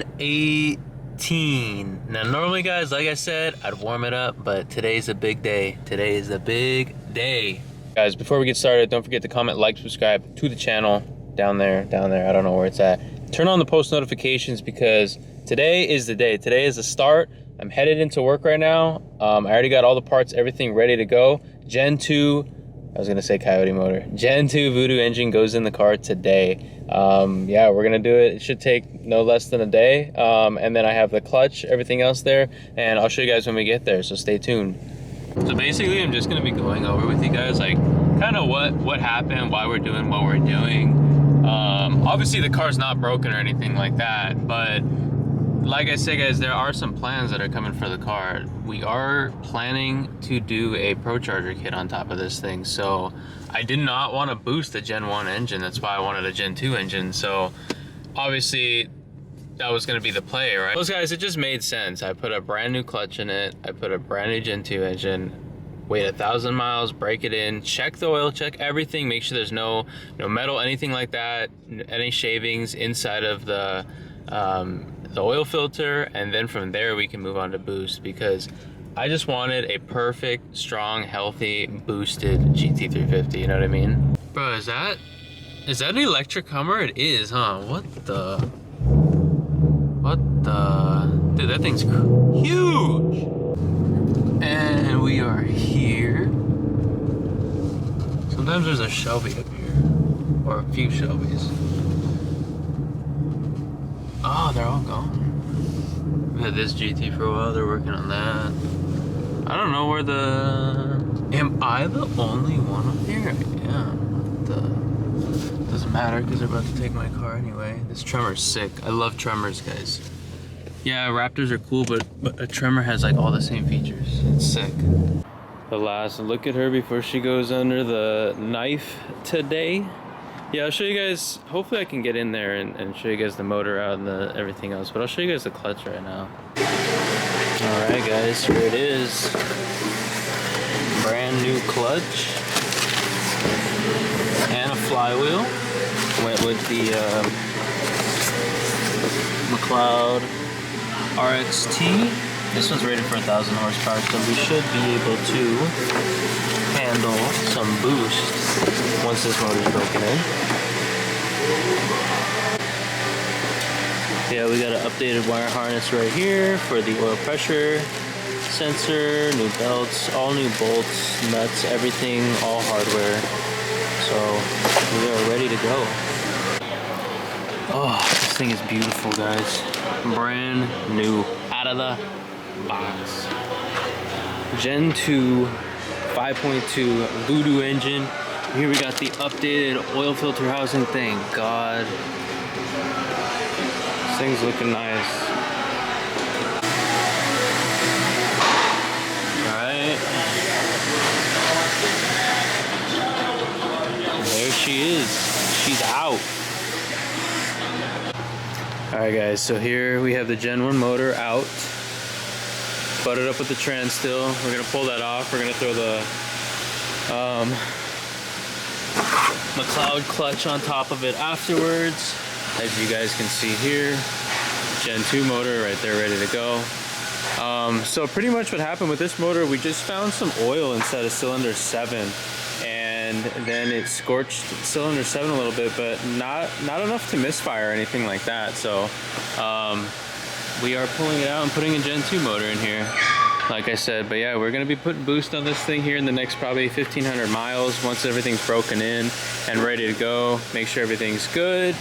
118. Now normally guys, like I said, I'd warm it up, but today's a big day. Today is a big day. Guys, before we get started, don't forget to comment, like, subscribe to the channel down there, I don't know where it's at. Turn on the post notifications because today is the day. Today is the start. I'm headed into work right now. I already got all the parts, everything ready to go. Gen 2, I was gonna say Coyote motor. Gen 2 Voodoo engine goes in the car today. Yeah, we're gonna do it. It should take no less than a day. And then I have the clutch, everything else there, and I'll show you guys when we get there, so stay tuned. So basically, I'm just gonna be going over with you guys, like, kind of what happened, why we're doing what we're doing. Obviously the car's not broken or anything like that, but like I said guys, there are some plans that are coming for the car. We are planning to do a Pro Charger kit on top of this thing, so I did not want to boost the Gen 1 engine. That's why I wanted a Gen 2 engine, so obviously that was going to be the play, right? Those guys, it just made sense. I put a brand new clutch in it, I put a brand new Gen 2 engine, wait 1,000 miles, break it in, check the oil, check everything, make sure there's no metal, anything like that, any shavings inside of the oil filter, and then from there we can move on to boost, because I just wanted a perfect, strong, healthy, boosted GT350, you know what I mean? Bro, is that an electric Hummer? It is, huh? What the? Dude, that thing's huge! And we are here. Sometimes there's a Shelby up here, or a few Shelbys. Oh, they're all gone. We had this GT for a while, they're working on that. I don't know where am I the only one up here? Yeah, doesn't matter because they're about to take my car anyway. This Tremor's sick. I love Tremors, guys. Yeah, Raptors are cool, but a Tremor has like all the same features. It's sick. The last look at her before she goes under the knife today. Yeah, I'll show you guys, hopefully I can get in there and show you guys the motor out and everything else, but I'll show you guys the clutch right now. Alright guys, here it is. Brand new clutch. And a flywheel. Went with the McLeod RXT. This one's rated for 1,000 horsepower, so we should be able to handle some boost once this motor's broken in. Yeah, we got an updated wire harness right here for the oil pressure sensor, new belts, all new bolts, nuts, everything, all hardware. So we are ready to go. Oh, this thing is beautiful, guys. Brand new, out of the box. Gen 2 5.2 Voodoo engine. Here we got the updated oil filter housing. Thank God. This thing's looking nice. Alright. There she is. She's out. Alright guys, so here we have the Gen 1 motor out. Butted up with the trans still. We're gonna pull that off. We're gonna throw the McLeod clutch on top of it afterwards. As you guys can see here, Gen 2 motor right there ready to go. So pretty much what happened with this motor, we just found some oil inside of cylinder 7, and then it scorched cylinder 7 a little bit, but not enough to misfire or anything like that. So we are pulling it out and putting a Gen 2 motor in here, like I said. But yeah, we're gonna be putting boost on this thing here in the next probably 1,500 miles once everything's broken in and ready to go. Make sure everything's good.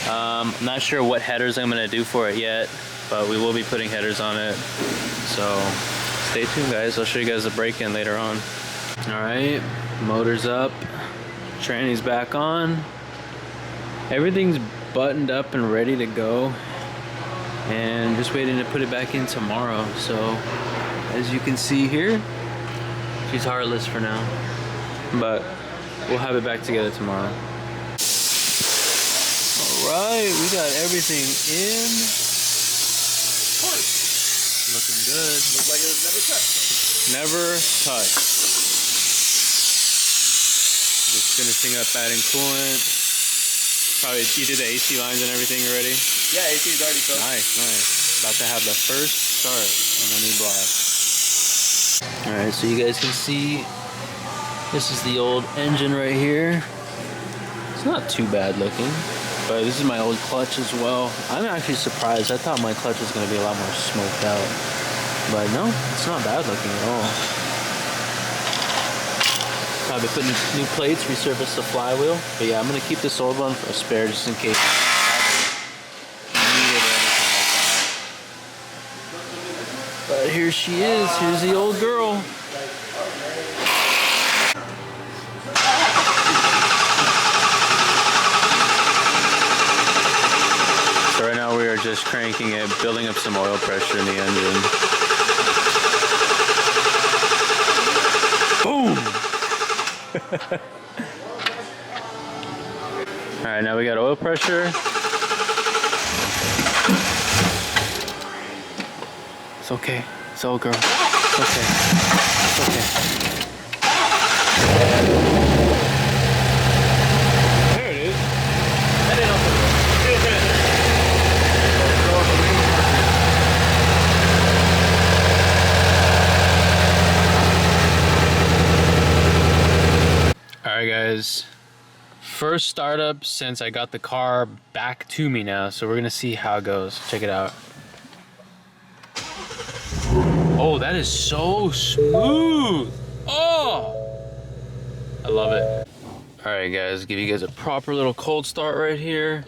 I'm not sure what headers I'm gonna do for it yet, but we will be putting headers on it. So stay tuned, guys. I'll show you guys the break-in later on. All right, motor's up, tranny's back on. Everything's buttoned up and ready to go, and just waiting to put it back in tomorrow. So as you can see here, she's heartless for now, but we'll have it back together tomorrow. Alright, we got everything in. Looking good. Looks like it was never touched. Never touched. Just finishing up adding coolant. Probably, you did the AC lines and everything already? Yeah, AC is already cooked. Nice, nice. About to have the first start on the new block. Alright, so you guys can see, this is the old engine right here. It's not too bad looking, but this is my old clutch as well. I'm actually surprised. I thought my clutch was going to be a lot more smoked out. But no, it's not bad looking at all. Probably put new plates, resurface the flywheel. But yeah, I'm going to keep this old one for a spare just in case I need it or anything like that. But here she is. Here's the old girl. So right now we are just cranking it, building up some oil pressure in the engine. Boom! Alright, now we got oil pressure. It's okay. It's all girl. It's okay. It's okay. There it is. Alright guys, first startup since I got the car back to me now, so we're gonna see how it goes. Check it out. Oh, that is so smooth. Oh, I love it. Alright guys, give you guys a proper little cold start right here.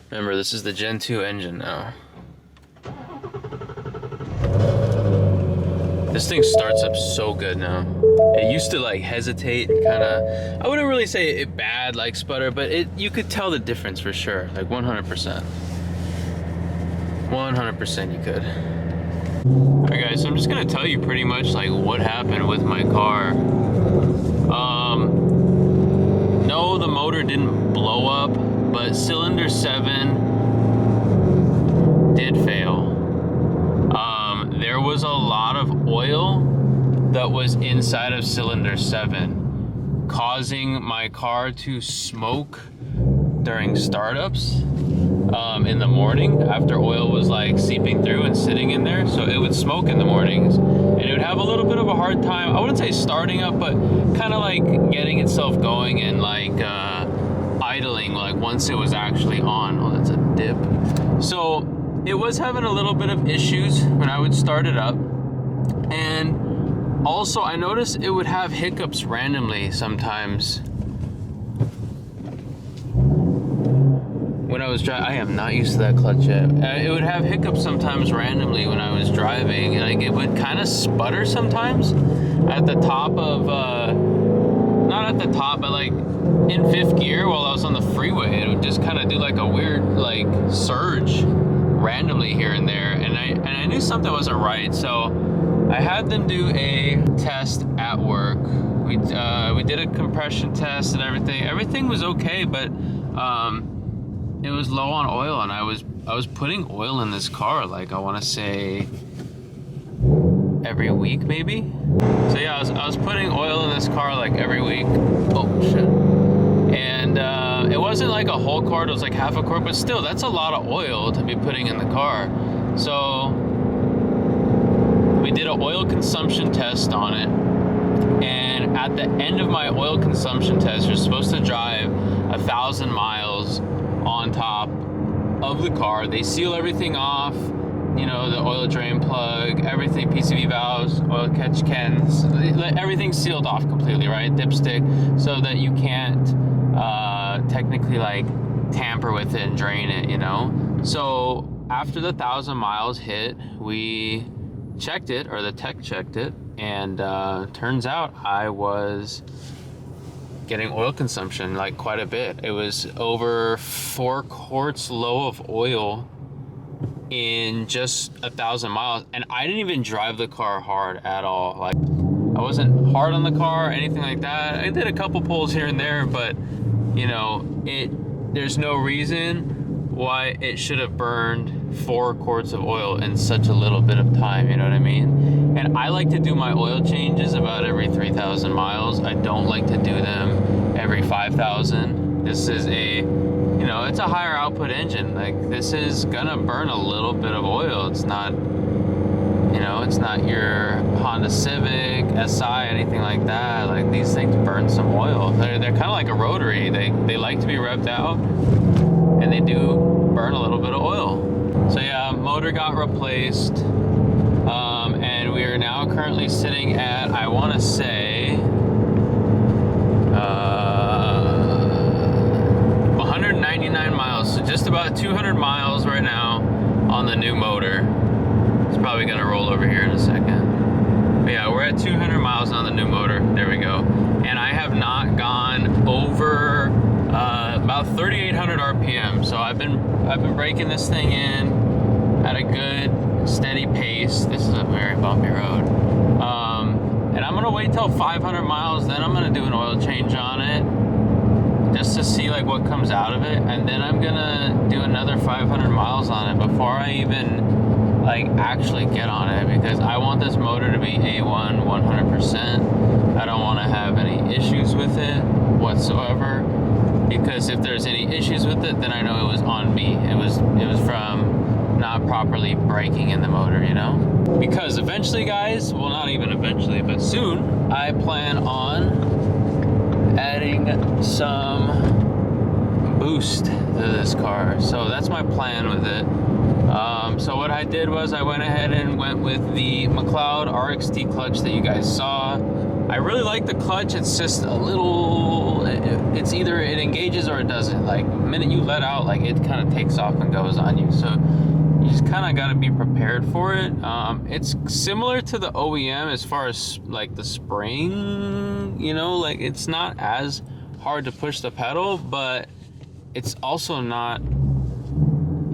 Remember, this is the Gen 2 engine now. This thing starts up so good now. It used to like hesitate and kind of, I wouldn't really say it bad like sputter, but you could tell the difference for sure, like 100%. 100% you could. Alright guys, so I'm just gonna tell you pretty much like what happened with my car. No, the motor didn't blow up, but cylinder 7 did fail. There was a lot of oil that was inside of cylinder 7, causing my car to smoke during startups in the morning after oil was like seeping through and sitting in there. So it would smoke in the mornings and it would have a little bit of a hard time, I wouldn't say starting up, but kind of like getting itself going and like idling like once it was actually on. Oh, that's a dip. So it was having a little bit of issues when I would start it up. And also I noticed it would have hiccups randomly sometimes. When I was driving, I am not used to that clutch yet. It would have hiccups sometimes randomly when I was driving. Like it would kind of sputter sometimes at the top of, not at the top, but like in 5th gear while I was on the freeway. It would just kind of do like a weird like surge randomly here and there, and I knew something wasn't right, so I had them do a test at work. We did a compression test and everything. Everything was okay, but it was low on oil, and I was putting oil in this car like I want to say every week maybe. So yeah, I was putting oil in this car like every week. Oh shit. And it wasn't like a whole quart, it was like half a quart, but still, that's a lot of oil to be putting in the car. So we did an oil consumption test on it, and at the end of my oil consumption test, you're supposed to drive 1,000 miles on top of the car. They seal everything off, you know, the oil drain plug, everything, PCV valves, oil catch cans, everything's sealed off completely, right? Dipstick, so that you can't technically like tamper with it and drain it, you know? So after the 1,000 miles hit, we checked it, or the tech checked it, and turns out I was getting oil consumption like quite a bit. It was over 4 quarts low of oil in just 1,000 miles, and I didn't even drive the car hard at all. Like I wasn't hard on the car, anything like that. I did a couple pulls here and there, but you know, there's no reason why it should have burned 4 quarts of oil in such a little bit of time, you know what I mean? And I like to do my oil changes about every 3,000 miles. I don't like to do them every 5,000. This is a you know, it's a higher output engine. Like, this is gonna burn a little bit of oil. It's not, you know, it's not your Honda Civic, SI, anything like that. Like, these things burn some oil. They're kind of like a rotary. They like to be revved out, and they do burn a little bit of oil. So yeah, motor got replaced, and we are now currently sitting at, I want to say, 199 miles. So just about 200 miles right now on the new motor. It's probably gonna roll over here in a second. But yeah, we're at 200 miles on the new motor. There we go. And I have not gone over about 3,800 RPM. So I've been breaking this thing in at a good steady pace. This is a very bumpy road. And I'm gonna wait till 500 miles, then I'm gonna do an oil change on it, just to see like what comes out of it, and then I'm gonna do another 500 miles on it before I even like actually get on it, because I want this motor to be A1 100%. I don't want to have any issues with it whatsoever, because if there's any issues with it, then I know it was on me. It was from not properly braking in the motor, you know? Because eventually, guys, well, not even eventually, but soon, I plan on adding some boost to this car. So that's my plan with it. So what I did was I went ahead and went with the McLeod RXT clutch that you guys saw. I really like the clutch. It's just a little, it's either it engages or it doesn't. Like, the minute you let out, like, it kind of takes off and goes on you. So you just kind of got to be prepared for it. It's similar to the OEM as far as like the spring, you know, like it's not as hard to push the pedal, but it's also not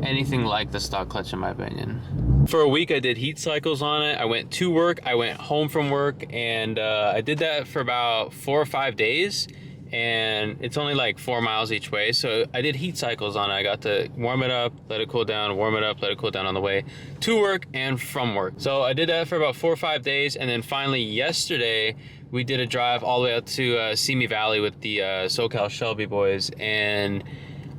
anything like the stock clutch in my opinion. For a week I did heat cycles on it. I went to work, I went home from work, and I did that for about 4 or 5 days, and it's only like 4 miles each way. So I did heat cycles on it. I got to warm it up, let it cool down, warm it up, let it cool down on the way to work and from work. So I did that for about 4 or 5 days, and then finally yesterday we did a drive all the way out to Simi Valley with the SoCal Shelby boys, and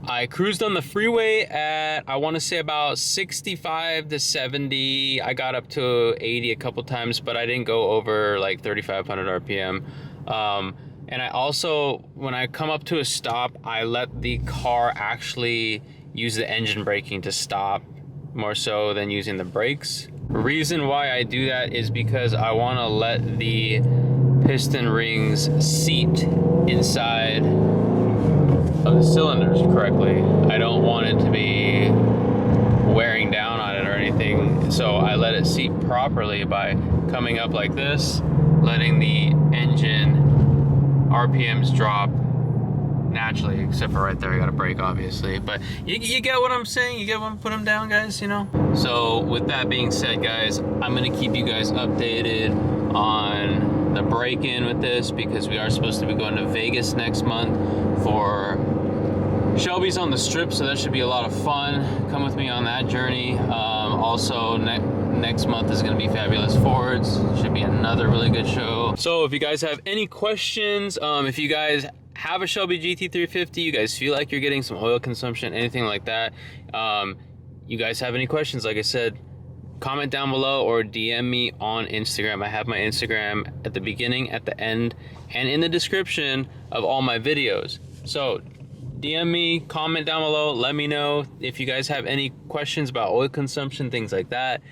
I cruised on the freeway at, I want to say about 65 to 70. I got up to 80 a couple times, but I didn't go over like 3,500 RPM. And I also, when I come up to a stop, I let the car actually use the engine braking to stop more so than using the brakes. The reason why I do that is because I want to let the piston rings seat inside of the cylinders correctly. I don't want it to be wearing down on it or anything, so I let it seat properly by coming up like this, letting the engine RPMs drop naturally, except for right there I got to brake obviously, but you get what I'm saying. You get what I'm putting them down, guys, you know? So with that being said, guys, I'm gonna keep you guys updated on the break-in with this, because we are supposed to be going to Vegas next month for Shelby's on the Strip, so that should be a lot of fun. Come with me on that journey. Also, next month is going to be Fabulous Fords. Should be another really good show. So if you guys have any questions, if you guys have a Shelby GT350, you guys feel like you're getting some oil consumption, anything like that, you guys have any questions, like I said, comment down below or DM me on Instagram. I have my Instagram at the beginning, at the end, and in the description of all my videos. So DM me, comment down below, let me know if you guys have any questions about oil consumption, things like that.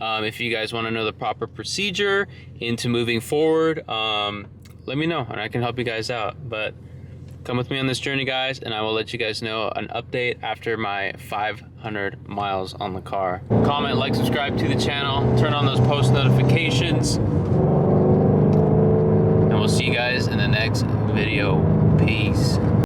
If you guys want to know the proper procedure into moving forward, let me know and I can help you guys out. But come with me on this journey, guys, and I will let you guys know an update after my 500 miles on the car. Comment, like, subscribe to the channel, turn on those post notifications, and we'll see you guys in the next video. Peace.